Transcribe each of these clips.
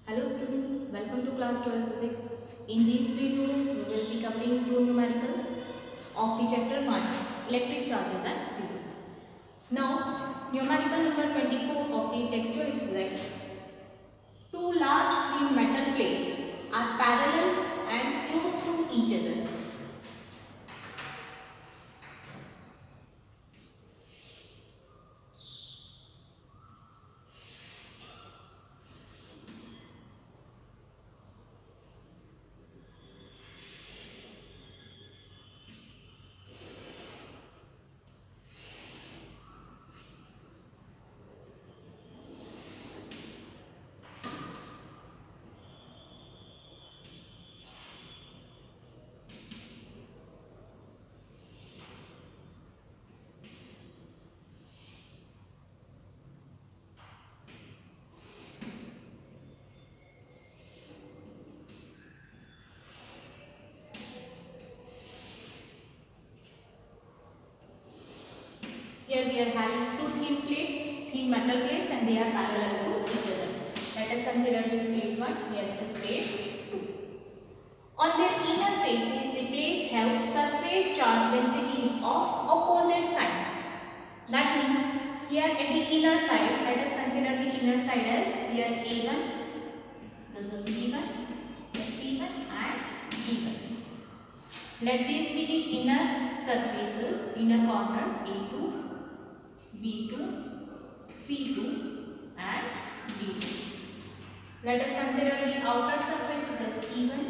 Hello students, welcome to class 12 physics. In this video, we will be covering two numericals of the chapter 1, electric charges and fields. Now, numerical number 24 of the textual exercise. Two large thin metal plates are parallel and close to each other. Here we are having two thin metal plates, and they are parallel to each other. Let us consider this plate 1, here it is plate 2. On their inner faces, the plates have surface charge densities of opposite signs. That means here at the inner side, let us consider the inner side as here A1, this is B1, C1 and D1. Let these be the inner surfaces, inner corners A2, B2, C2 and D2. Let us consider the outer surfaces as E1,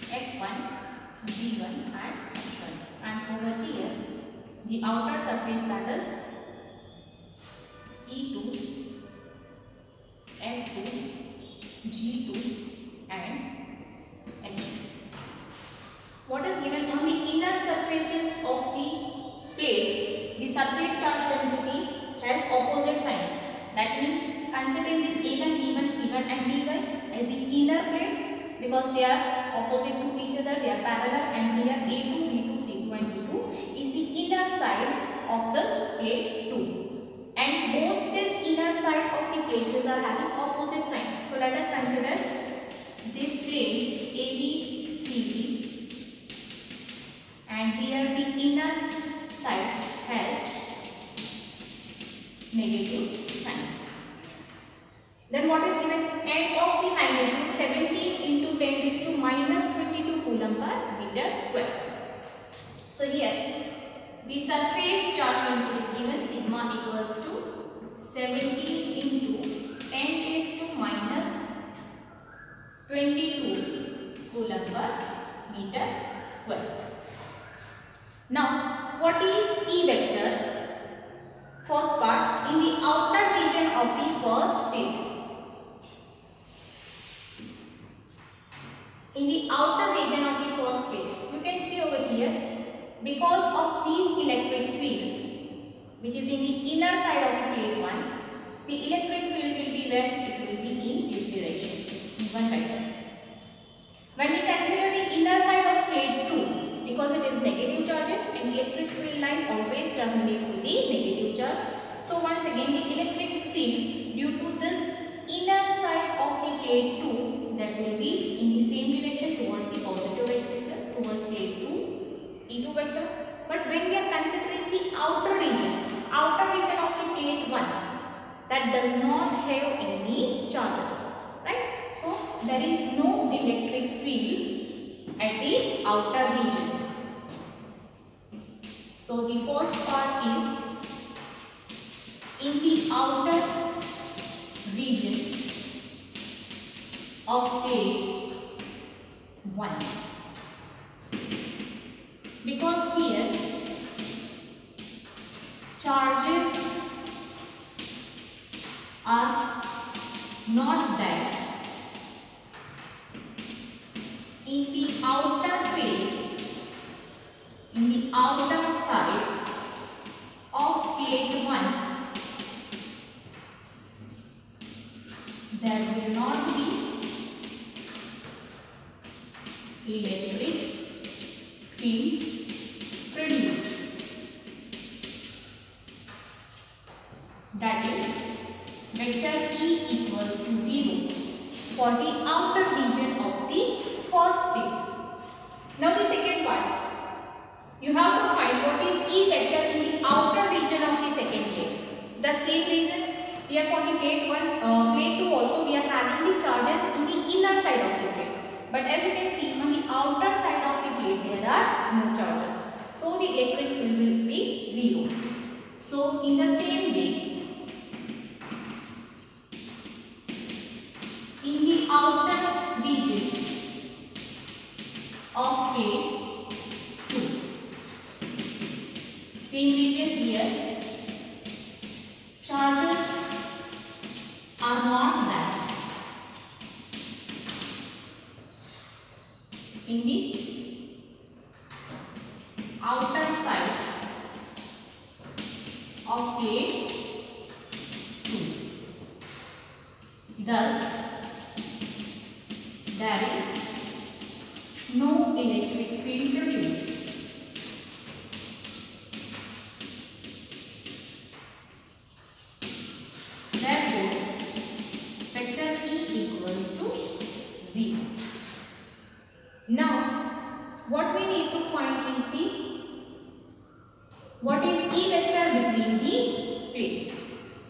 F1, G1 and H1. And over here, the outer surface, that is E2, F2, G2 and H2. What is given on the inner surfaces of the plates? The surface charge density has opposite signs. That means considering this A1, B1, C1 and D1 as the inner plate, because they are opposite to each other, they are parallel, and here A2, B2, C2 and D2 is the inner side of this plate 2. And both this inner side of the plates are having opposite signs. So let us consider this plate AB, CB, and here the inner side has negative sign. Then what is given? End of the magnitude 17 into 10 is to minus 22 coulomb per meter square. So here the surface charge density is given, sigma equals to 17 into 10 is to minus 22 coulomb per meter square. Now, what is E vector? First part, in the outer region of the first plate. In the outer region of the first plate, you can see over here, because of this electric field, which is in the inner side of the plate 1, the electric field will be where? It will be in this direction, E1 vector. When we consider the inner side of plate 2, because it is negative charges and electric field line always terminate with the negative charge. So once again the electric field due to this inner side of the plate 2, that will be in the same direction towards the positive x-axis, towards plate 2, E2 vector. But when we are considering the outer region of the plate 1, that does not have any charges, right? So there is no electric field at the outer region. So the first part is in the outer region of plate 1. Because here charges are not there in the outer face, in the outer side of plate 1, there will not be electric field produced. That is, vector E equals to 0 for the outer region of the first plate. Now the second part, you have to find what is E vector in the outer region of the second plate. The same reason here for the plate 1, plate 2 also we are having the charges in the inner side of the plate. But as you can see on the outer side of the plate there are no charges. So the electric field will be 0. So in the same way, in the outer region of plate 2, same region here, charges are not there. In the outer side of plate 2. Thus, there is no electric field produced. Therefore, vector E equals to 0. Now, what we need to find is what is E vector between the plates.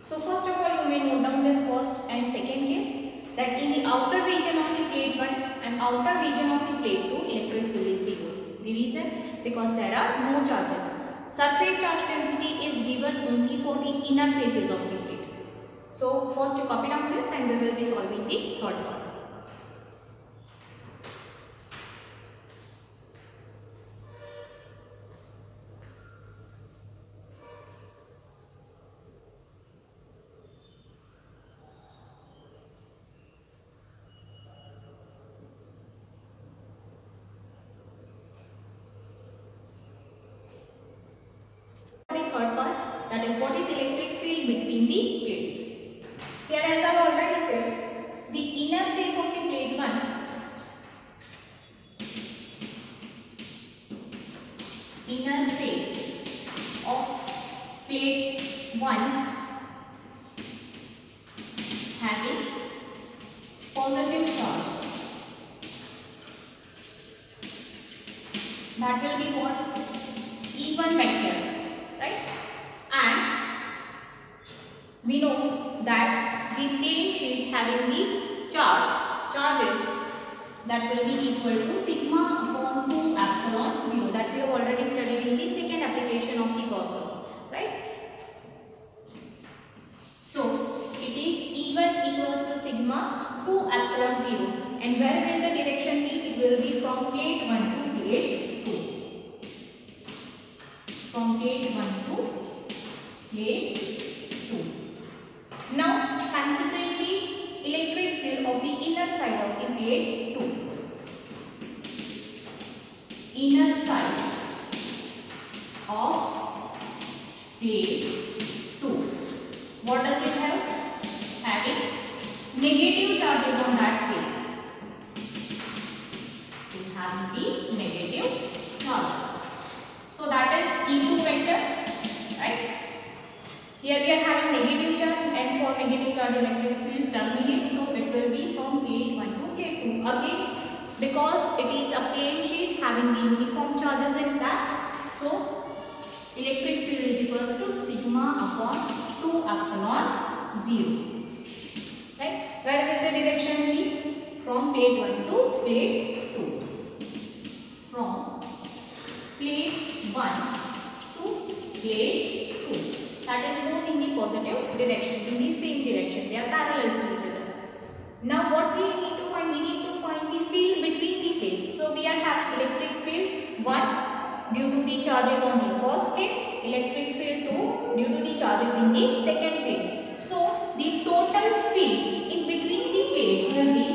So first of all, you may note down this first and second case, that in the outer region of the plate 1 and outer region of the plate 2, electric field is 0. The reason? Because there are no charges. Surface charge density is given only for the inner faces of the plate. So first you copy down this and we will be solving the third part. Third part, that is what is electric field between the plates. Here as I have already said, the inner face of the plate 1 inner face of plate 1 having positive charge, that will be what? E1 vector. Right? And we know that the plane sheet having the charges that will be equal to sigma upon 2 epsilon 0, that we have already studied in the second application of the Gauss law, right? So it is E1 equals to sigma 2 epsilon 0, and where will the direction be? It will be from plate 1 to plate 2. From plate 1 to plate 2. Now considering the electric field of the inner side of the plate 2. Inner side of plate 2. What does it have? Having negative charges on that face. Is having the negative charges. So that is E2 vector, right? Here we are having negative charge, and for negative charge electric field terminates, so it will be from plate 1 to plate 2. Again, because it is a plane sheet having the uniform charges in that, so electric field is equals to sigma upon 2 epsilon 0. Right? Where will the direction be? From plate 1 to plate 2. From plate 1 to plate 2. That is both in the positive direction, in the same direction. They are parallel to each other. Now what we need to find? We need to find the field between the plates. So we are having electric field 1 due to the charges on the first plate, electric field 2 due to the charges in the second plate. So the total field in between the plates will be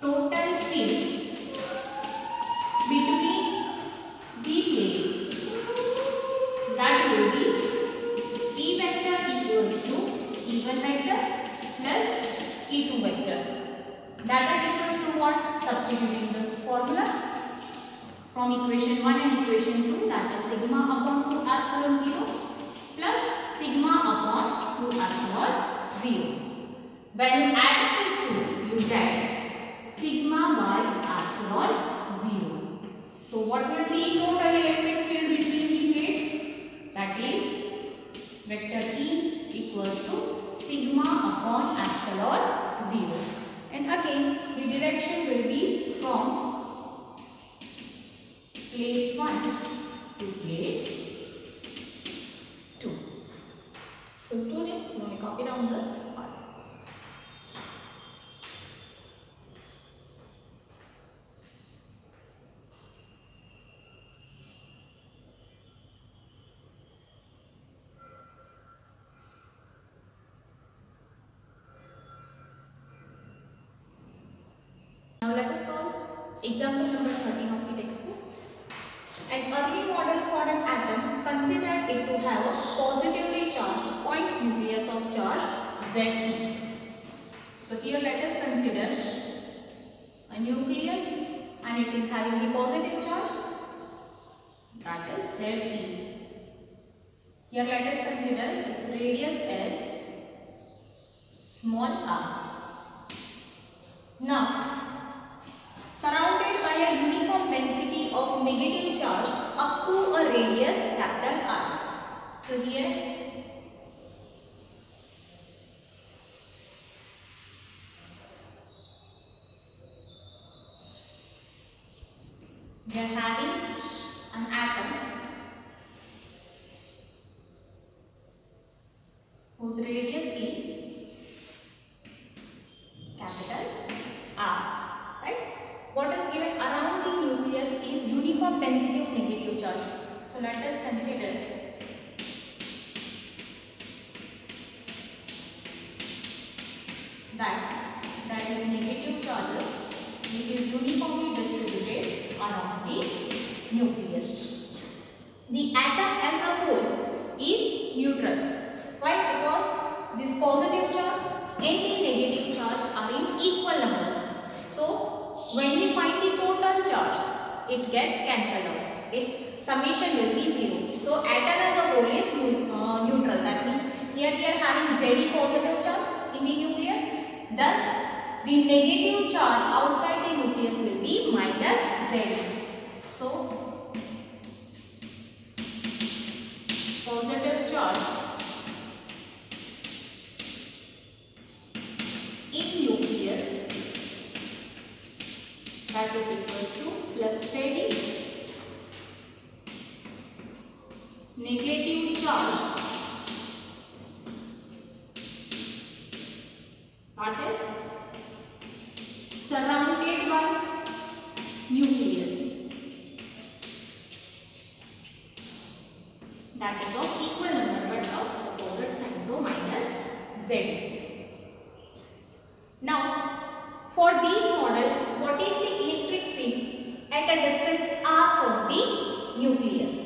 total field between the plates, that will be E vector equals to E1 vector plus E2 vector. That is equals to what? Substituting this formula from equation 1 and equation 2, that is sigma upon 2 epsilon 0 plus sigma upon 2 epsilon 0. When you add these two, you get sigma by epsilon 0. So what will be total electric field between the plate? That is vector E equals to sigma upon epsilon 0. And again the direction will be from plate 1 to plate 2. So students, let me copy down this part. Now let us solve example number 13 of the textbook. An early model for an atom considered it to have a positively charged point nucleus of charge Ze. So here let us consider a nucleus and it is having the positive charge, that is Ze. Here let us consider its radius as small r. Now surrounded by a uniform density of negative charge up to a radius capital R. So here we are having an atom whose radius is capital R. What is given around the nucleus is uniform density of negative charge. So let us consider that is negative charges which is uniformly distributed around the nucleus. The atom as a whole is neutral. Why? Because this positive charge and the negative charge are in equal numbers. So when we find the total charge, it gets cancelled out. Its summation will be 0. So atom as a whole is neutral. That means here we are having Ze positive charge in the nucleus. Thus, the negative charge outside the nucleus will be minus Ze. So positive charge in nucleus, that is equals to plus Ze. Negative charge, that is surrounded by nucleus, that is of equal number but of opposite sign, so minus Z. Now for this model, what is the electric field at a distance r from the nucleus?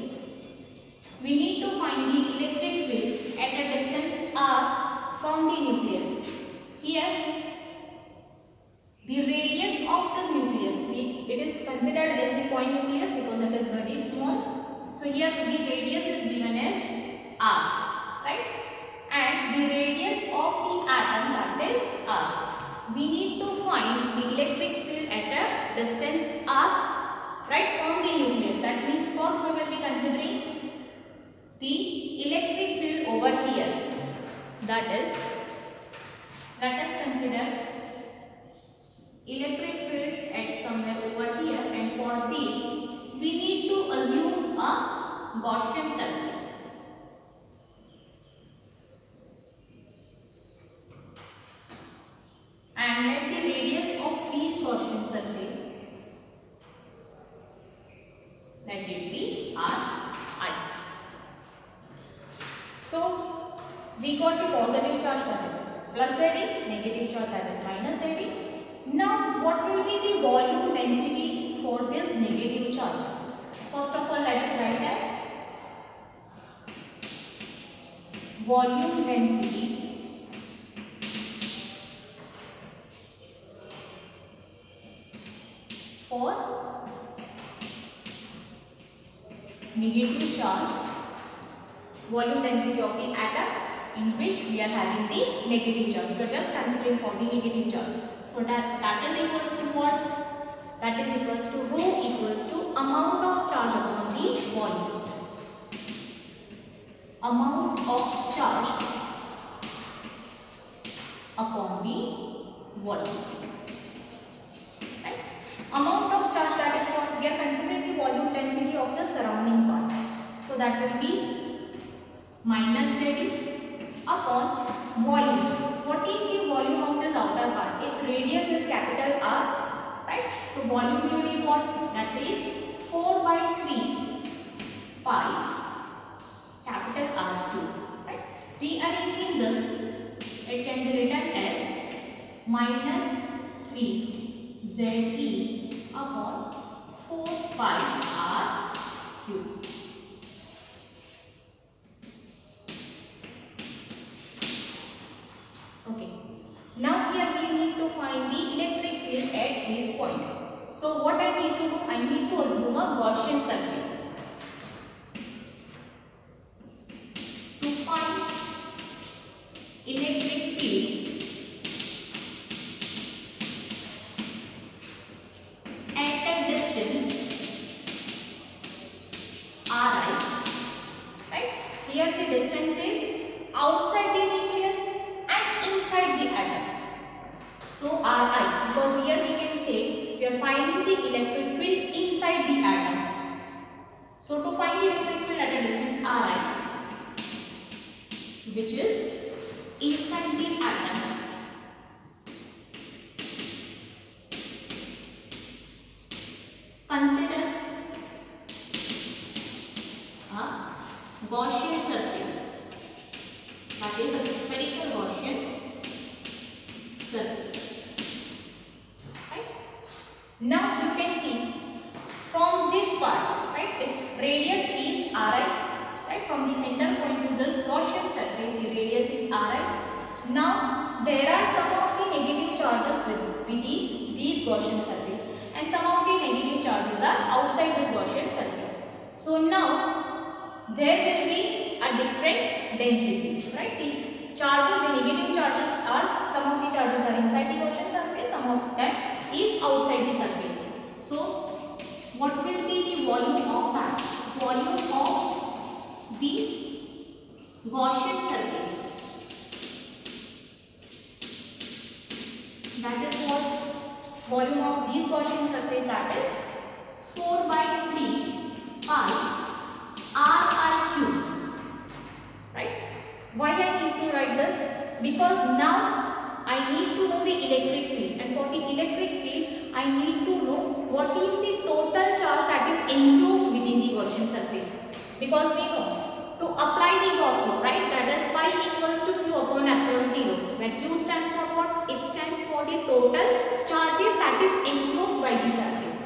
We need to find the electric field at a distance r from the nucleus. Here, the radius of this nucleus, it is considered as the point nucleus because it is very small. So here the radius is given as r, right? And the radius of the atom, that is r. We need to find the electric field at a distance r, right, from the nucleus. That means first we will be considering the electric field over here. That is, let us consider electric field at somewhere over here, and for this we need to assume a Gaussian surface. And let the radius of this Gaussian surface, let it be Ri. So we got the positive charge, that is plus Ze, negative charge, that is minus Ze. Now what will be the volume density for this negative charge? First of all, let us write that volume density for negative charge, volume density of the atom, in which we are having the negative charge. We are just considering for the negative charge. So that is equals to what? That is equals to rho equals to amount of charge upon the volume. Amount of charge upon the volume. Right? Amount of charge, that is what we are considering the volume density of the surrounding part. So that will be minus ZE upon volume. What is the volume of this outer part? Its radius is capital R, right? So volume will be what? That is 4 by 3 pi capital R2, right? Rearranging this, it can be written as minus 3 ZE upon 4 pi R3. Okay. Now here we need to find the electric field at this point. So what I need to do? I need to assume a Gaussian surface. To find electric field at a distance Ri, right? Here the distance is outside the nucleus and inside the atom. So Ri, because here we can say we are finding the electric field inside the atom. So to find the electric field at a distance Ri, which is inside the atom, consider a Gaussian surface, that is a spherical Gaussian surface. Right? Now you can see from this part, right, its radius is Ri, right, from the center point to this Gaussian surface the radius is Ri. Now there are some of the negative charges with these Gaussian surface, and some of the negative charges are outside this Gaussian surface. So now there will be a different density, right? The charges, the negative charges are, some of the charges are inside the Gaussian surface, some of them is outside the surface. So what will be the volume of that? Volume of the Gaussian surface, that is what? Volume of these Gaussian surface, that is 4 by 3 pi Ri cube, right? Why I need to write this? Because now I need to know the electric field, and for the electric field I need to know what is the total charge that is enclosed within the Gaussian surface. Because we know to apply the Gauss law, right, that is phi equals to q upon epsilon 0, where q stands for what? It stands for the total charges that is enclosed by the surface.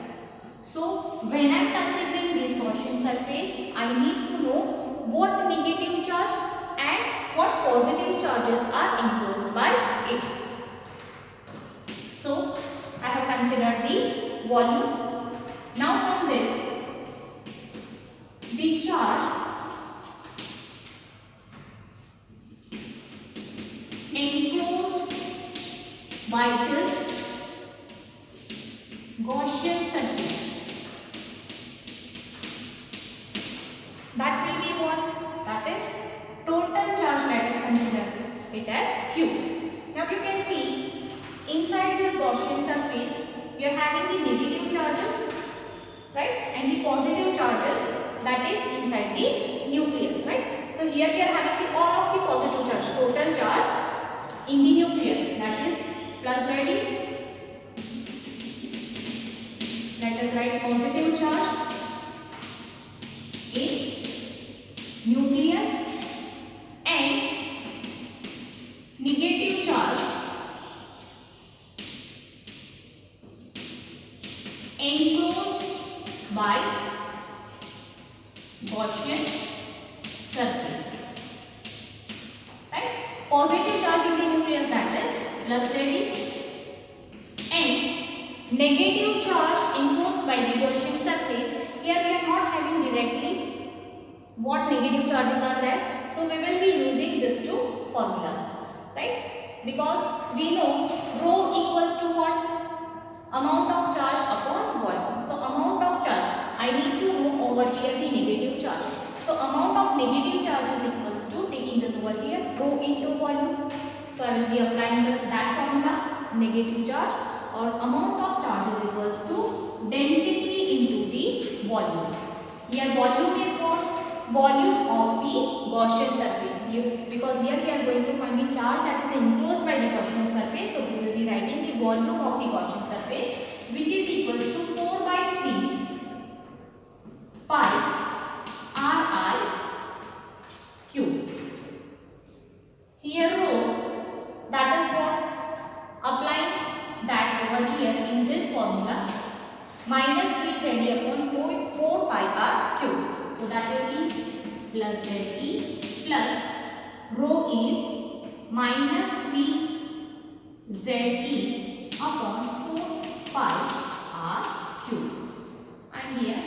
So when I am considering this Gaussian surface, I need to know what negative charge and what positive charges are enclosed by it. So I have considered the volume. Now from this, the charge enclosed by this Gaussian surface, that will be what? That is total charge, that is considered it as Q. Now you can see inside this Gaussian surface we are having the negative charges, right, and the positive charges, that is inside the nucleus, right. So here we are having the all of the positive charge, total charge in the nucleus, that is plus ZE. Let us write positive charge in nucleus and negative charge enclosed by Gaussian surface, right? Positive charge in the nucleus, that is plus ZE, and negative charge enclosed by the Gaussian surface. Here we are not having directly what negative charges are there. So we will be using these two formulas, right? Because we know rho equals to what? Amount of charge upon volume. So amount of charge, I need to know over here the negative charge. So amount of negative charge is equals to, taking this over here, rho into volume. So I will be applying that formula, negative charge, or amount of charge is equals to density into the volume. Here volume is what? Volume of the Gaussian surface. Because here we are going to find the charge that is enclosed by the Gaussian surface. So we will be writing the volume of the Gaussian surface, which is equals to 4 by 3 pi Ri cube. Here rho, that is what? Applying that over here in this formula, minus 3Ze upon 4 pi R cube. So that will be plus Ze plus rho is minus 3Ze upon 4 pi R cube. And here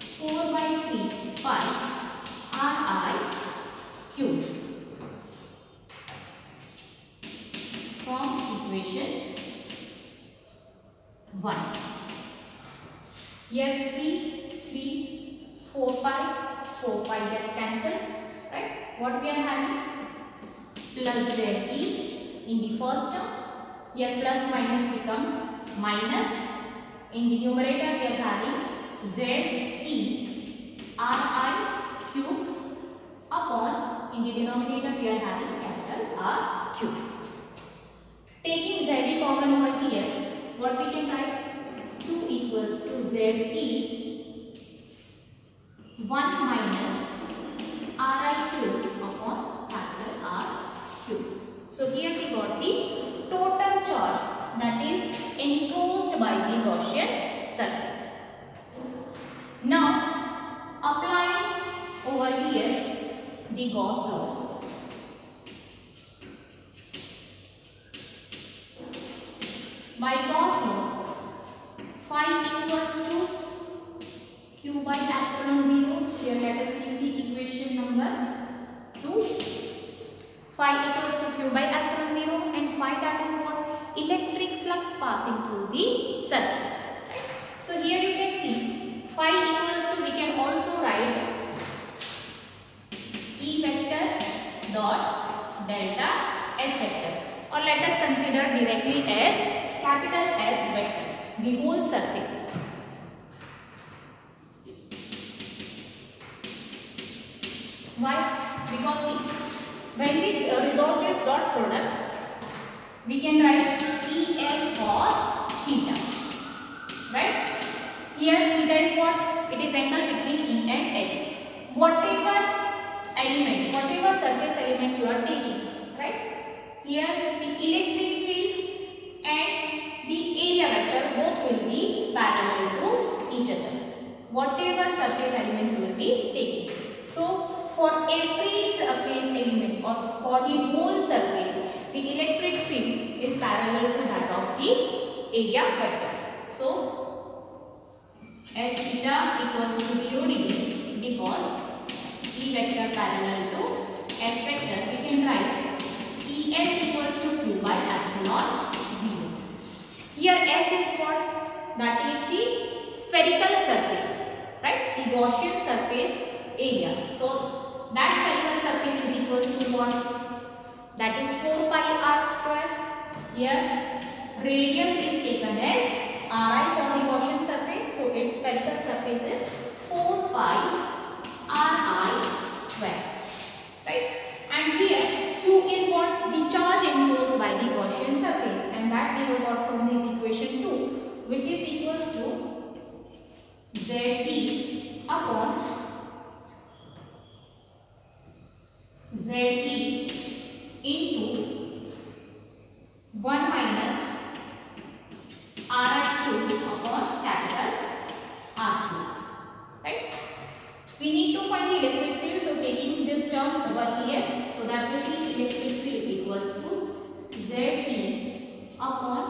4 by 3 pi Ri cube. From equation 1. Here 4 pi gets cancelled, right? What we are having? Plus Ze in the first term. Here plus minus becomes minus. In the numerator we are having Ze Ri cube upon, in the denominator we are having capital R cube. Taking Ze common over here, what we can write? 2 equals to Ze 1 minus Ri cube upon capital R cube. So here we got the total charge that is enclosed by the Gaussian surface. Now applying over here the Gauss law. By Gauss law, phi equals to Q by epsilon 0. Here let us take the equation number 2. Phi equals to Q by epsilon 0, and phi, that is what? Electric flux passing through the surface. Right? So here you can see phi equals to, we can also write E vector dot delta S vector, or let us consider directly as capital S vector, the whole surface. Why? Because see, when we resolve this dot product, we can write Es cos theta, right? Here theta is what? It is angle between E and S. Whatever element, whatever surface element you are taking, right? Here the electric field and the area vector both will be parallel to each other. Whatever surface element you will be taking. So for every surface element or for the whole surface, the electric field is parallel to that of the area vector. So S theta equals to 0 degree, because E vector parallel to S vector, we can write Es equals to Q by epsilon 0. Here S is what? That is the spherical surface, right? The Gaussian surface area. So that spherical surface is equals to what? That is 4 pi R square. Here radius is taken as Ri for the Gaussian surface. So its spherical surface is 4 pi Ri square, right? And here Q is what? The charge enclosed by the Gaussian surface, and that we have got from this equation 2, which is equals to Ze upon Ze into 1 minus Ri cube upon capital R cube, right? We need to find the electric field, so taking this term over here, so that will be electric field equals to Ze upon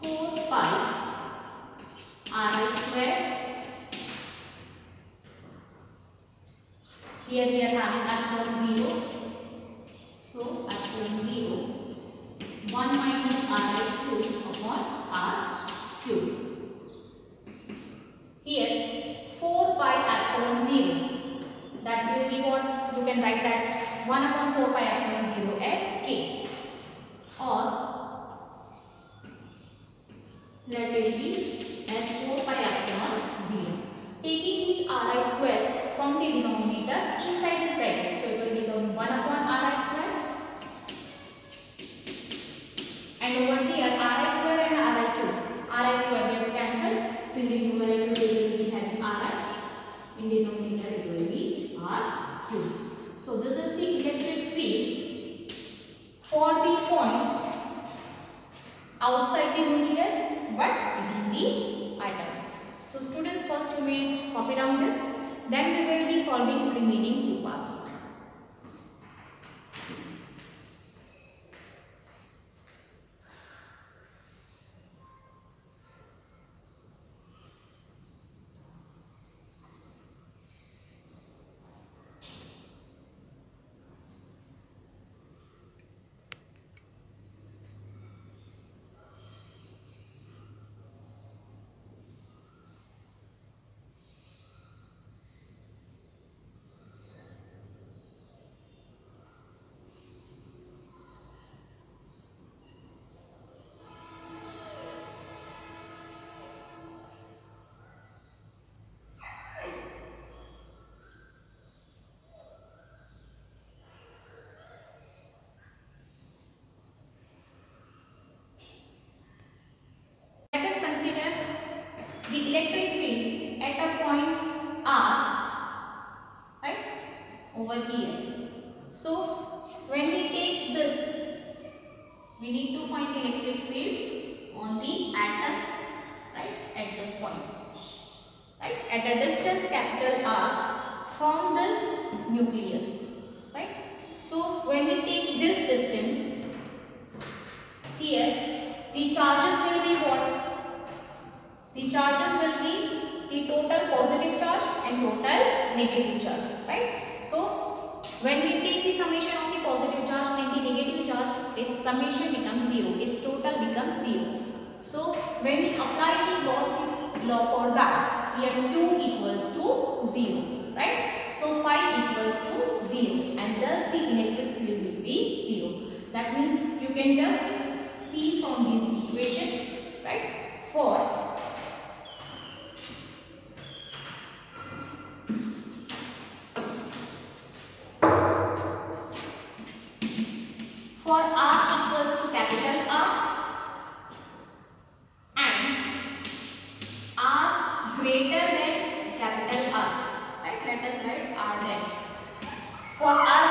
4 pi Ri square Here we are having epsilon 0. So epsilon 0 1 minus Ri cube upon R cube. Here 4 pi epsilon 0. That will be what you can write that 1 upon 4 pi epsilon 0 as k, or let it be as 4 pi epsilon 0. Taking this Ri square from the denominator inside this bracket, so it will become 1 upon Ri square, and over here Ri square and Ri cube. Ri square gets cancelled, so in the numerator we will be having Ri, in the denominator it will be R cube. So this is the electric field for the point outside the nucleus but within the atom. So students, first you may copy down this, then we will be solving remaining two parts. The electric field at a point R, right, over here. So when we take this, we need to find the electric field on the atom, right, at this point, right, at a distance capital R from this nucleus, right. So when we take this distance, here the charges will be what? The charges will be the total positive charge and total negative charge, right? So when we take the summation of the positive charge and the negative charge, its summation becomes 0, its total becomes 0. So when we apply the Gauss law for that, here Q equals to 0, right? So phi equals to 0, and thus the electric field will be 0. That means you can just see from this equation, right? For R equals to capital R and R greater than capital R, right? Let us write R dash. For R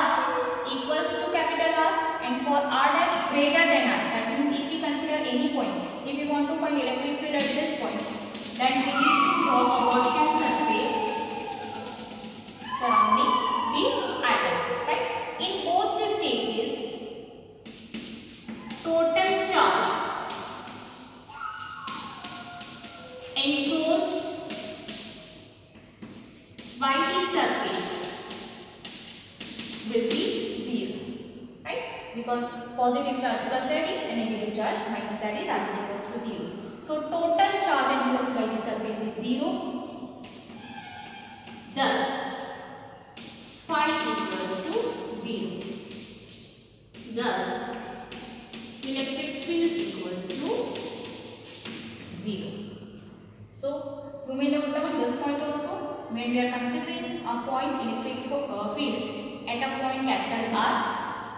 equals to capital R and for R dash greater than R. That means if we consider any point, if we want to find electric field at this point, then we need to draw a Gaussian surface surrounding the atom, right? In both these cases, total charge enclosed by the surface will be 0, right? Because positive charge plus Z and negative charge minus Z, that is equals to 0. So total charge enclosed by the surface is 0. Thus phi equals to 0. Thus electric field equals to 0. So you may note down this point also when we are considering a point electric field at a point capital R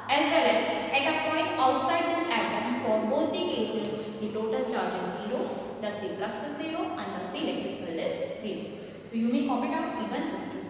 as well as at a point outside this atom. For both the cases, the total charge is 0, thus the flux is 0, and thus the electric field is 0. So you may copy down even this two.